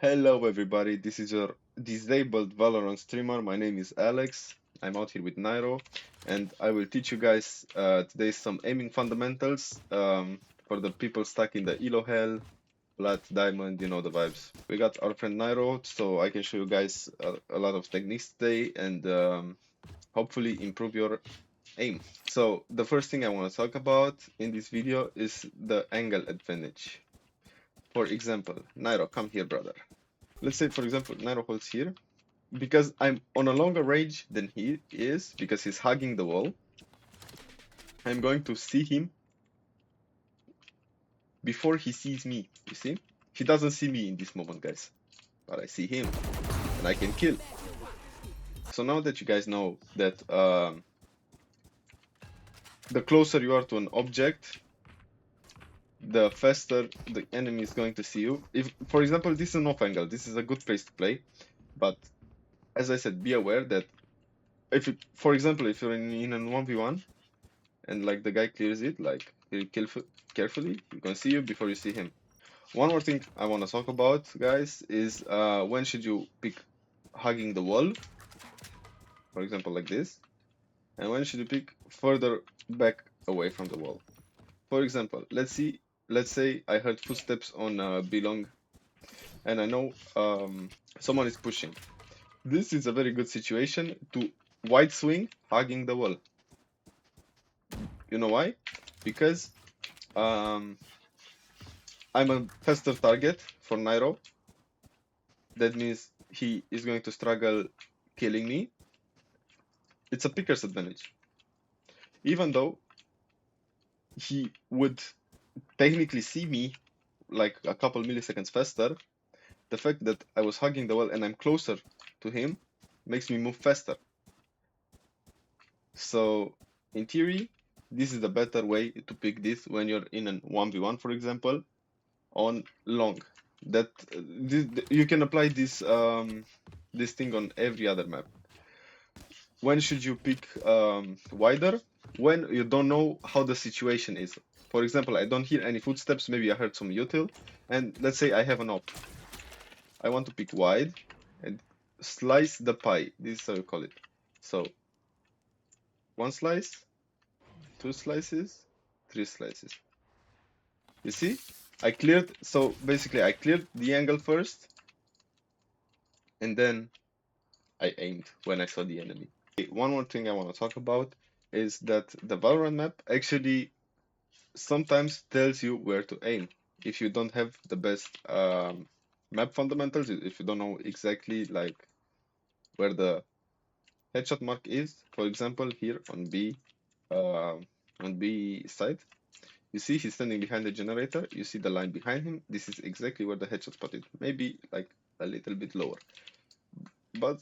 Hello everybody, this is your disabled Valorant streamer. My name is Alex. I'm out here with Nairo, and I will teach you guys today some aiming fundamentals for the people stuck in the Elo Hell, Plat, Diamond, you know the vibes. We got our friend Nairo, so I can show you guys a lot of techniques today and hopefully improve your aim. So the first thing I want to talk about in this video is the angle advantage. For example, Nairo, come here, brother. Let's say, for example, Nairo holds here. Because I'm on a longer range than he is, because he's hugging the wall, I'm going to see him before he sees me. You see? He doesn't see me in this moment, guys. But I see him, and I can kill. So now that you guys know that the closer you are to an object, the faster the enemy is going to see you. If, for example, this is an off angle, this is a good place to play. But as I said, be aware that if, for example, if you're in a 1v1 and like the guy clears it, like he'll kill carefully, you can see you before you see him. One more thing I want to talk about, guys, is when should you pick hugging the wall, for example, like this, and when should you pick further back away from the wall. For example, let's say I heard footsteps on B long, and I know someone is pushing. This is a very good situation to wide swing hugging the wall. You know why? Because I'm a faster target for Nairo. That means he is going to struggle killing me. It's a picker's advantage. Even though he would technically see me like a couple milliseconds faster, the fact that I was hugging the wall and I'm closer to him makes me move faster. So in theory, this is the better way to pick this when you're in a 1v1, for example, on long. That you can apply this thing on every other map. When should you pick wider? When you don't know how the situation is. For example, I don't hear any footsteps, maybe I heard some util, and let's say I have an op. I want to pick wide and slice the pie. This is how you call it. So, one slice, two slices, three slices. You see? So basically I cleared the angle first, and then I aimed when I saw the enemy. One more thing I want to talk about is that the Valorant map actually sometimes tells you where to aim. If you don't have the best map fundamentals, if you don't know exactly like where the headshot mark is, for example, here on B side, you see he's standing behind the generator. You see the line behind him. This is exactly where the headshot spot is. Maybe like a little bit lower, but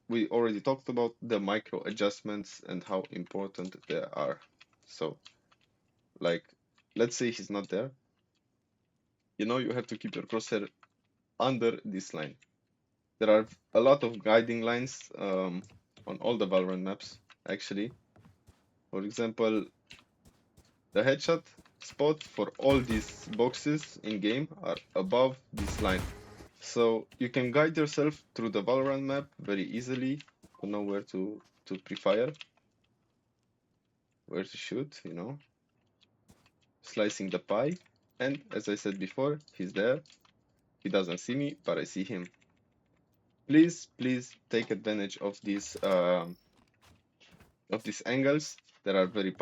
we already talked about the micro adjustments and how important they are. So, like, let's say he's not there. You know, you have to keep your crosshair under this line. There are a lot of guiding lines on all the Valorant maps, actually. For example, the headshot spot for all these boxes in game are above this line. So you can guide yourself through the Valorant map very easily to know where to pre-fire, where to shoot, you know, slicing the pie. And as I said before, he's there. He doesn't see me, but I see him. Please take advantage of these angles. They are very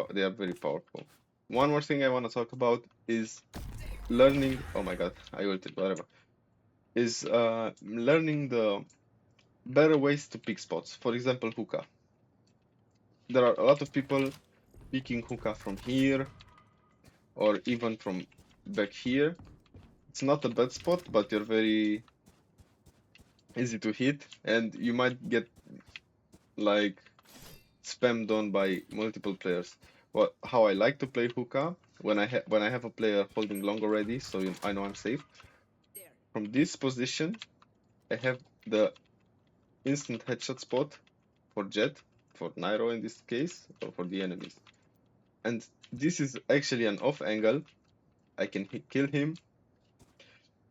powerful. One more thing I want to talk about is learning. Oh my god, I ulted, whatever. Is learning the better ways to pick spots. For example, hookah. There are a lot of people picking hookah from here or even from back here. It's not a bad spot, but you're very easy to hit, and you might get like spammed on by multiple players. How I like to play hookah when I have a player holding long already, so I know I'm safe. From this position, I have the instant headshot spot for Jet, for Nairo in this case, or for the enemies. And this is actually an off angle. I can kill him,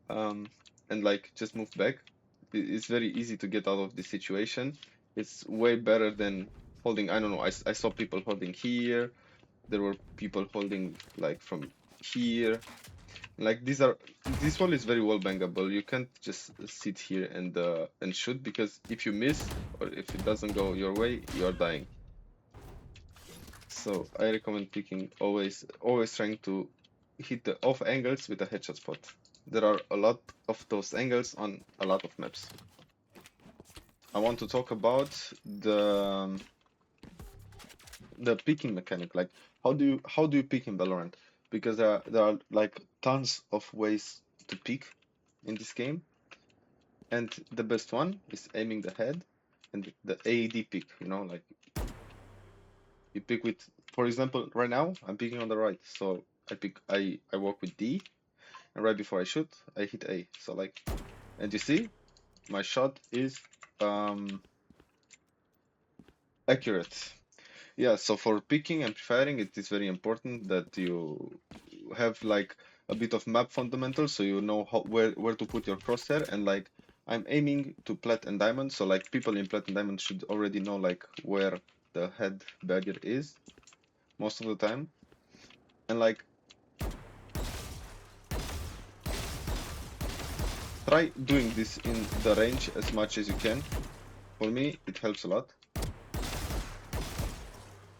and and like just move back. It's very easy to get out of this situation. It's way better than holding. I don't know. I saw people holding here. There were people holding like from here. Like this wall is very well bangable. You can't just sit here and shoot, because if you miss or if it doesn't go your way, you are dying. So I recommend picking always trying to hit the off angles with a headshot spot. There are a lot of those angles on a lot of maps. I want to talk about the picking mechanic. Like how do you pick in Valorant? Because there are like tons of ways to pick in this game, and the best one is aiming the head and the AED pick. You know, like you pick with, for example, right now I'm picking on the right, so I walk with D, and right before I shoot, I hit A. So like, and you see, my shot is accurate. Yeah, so for picking and firing, it is very important that you have like a bit of map fundamentals, so you know where to put your crosshair. And like I'm aiming to Plat and Diamond, so like people in Plat and Diamond should already know like where the head barrier is most of the time. And like try doing this in the range as much as you can. For me, it helps a lot.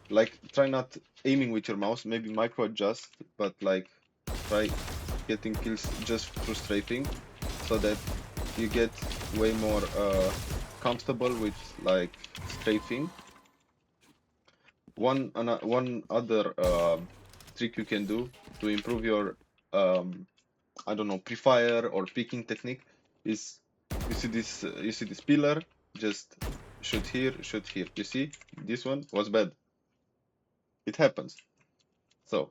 Like try not aiming with your mouse, maybe micro adjust, but like try getting kills just through strafing, so that you get way more comfortable with like strafing. One other trick you can do to improve your I don't know, pre-fire or picking technique is you see this pillar, just shoot here, shoot here. You see, this one was bad. It happens. So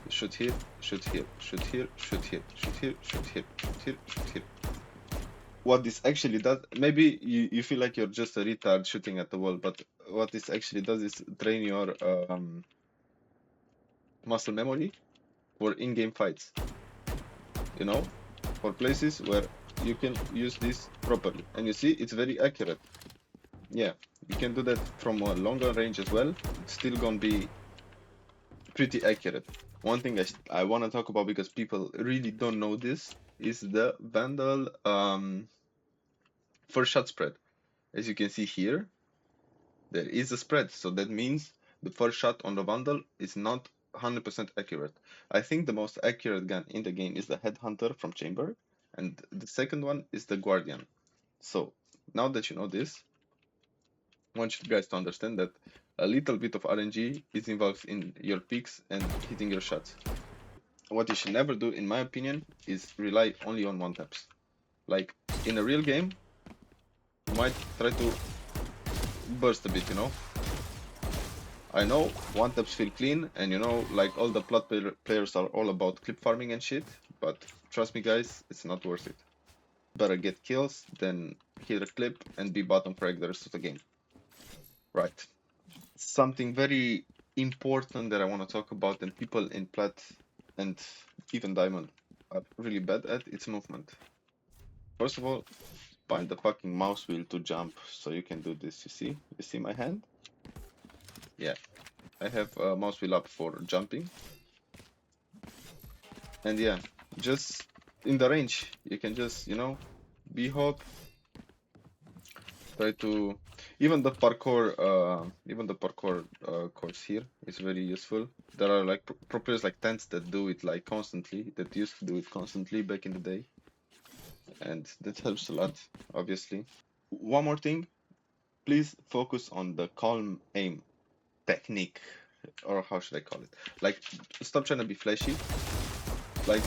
shoot here, shoot here, shoot here, shoot here, shoot here, shoot here, shoot here, shoot here. What this actually does, maybe you feel like you're just a retard shooting at the wall, but what this actually does is train your muscle memory for in-game fights. You know, for places where you can use this properly. And you see, it's very accurate. Yeah, you can do that from a longer range as well. It's still gonna be pretty accurate. One thing I want to talk about, because people really don't know this, is the Vandal first shot spread. As you can see here, there is a spread, so that means the first shot on the Vandal is not 100% accurate. I think the most accurate gun in the game is the Headhunter from Chamber, and the second one is the Guardian. So now that you know this, I want you guys to understand that a little bit of RNG is involved in your picks and hitting your shots. What you should never do, in my opinion, is rely only on one taps. Like in a real game, you might try to burst a bit, you know. I know one taps feel clean, and you know, like all the Plat players are all about clip farming and shit, but trust me guys, it's not worth it. Better get kills than hit a clip and be bottom frag the rest of the game. Right. Something very important that I want to talk about, and people in Plat and even Diamond are really bad at, it's movement. First of all, find the fucking mouse wheel to jump, so you can do this. You see my hand? Yeah, I have a mouse wheel up for jumping. And yeah, just in the range, you can just, you know, B-hop, try to, even the parkour course here is very useful. There are like pro players like Tents that do it like constantly, that used to do it constantly back in the day, and that helps a lot, obviously. One more thing, please focus on the calm aim technique, or how should I call it? Like, stop trying to be flashy. Like,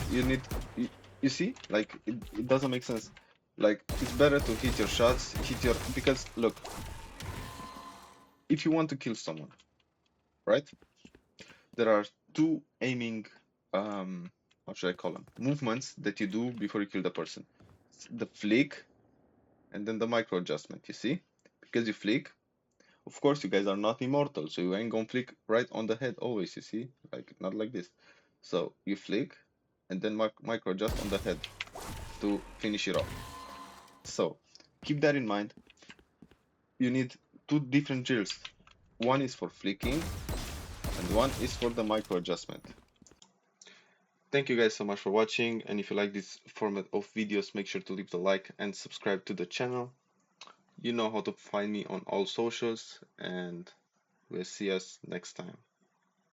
you see, like it doesn't make sense. Like, it's better to hit your shots, because look, if you want to kill someone, right? There are two aiming, how should I call them? Movements that you do before you kill the person. The flick, and then the micro adjustment, you see? Because you flick, of course you guys are not immortal, so you ain't gonna flick right on the head always, you see? Like, not like this. So you flick, and then micro adjust on the head. to finish it off. So keep that in mind. You need two different drills. One is for flicking and one is for the micro adjustment. Thank you guys so much for watching, and if you like this format of videos, make sure to leave the like and subscribe to the channel. You know how to find me on all socials, and we'll see us next time.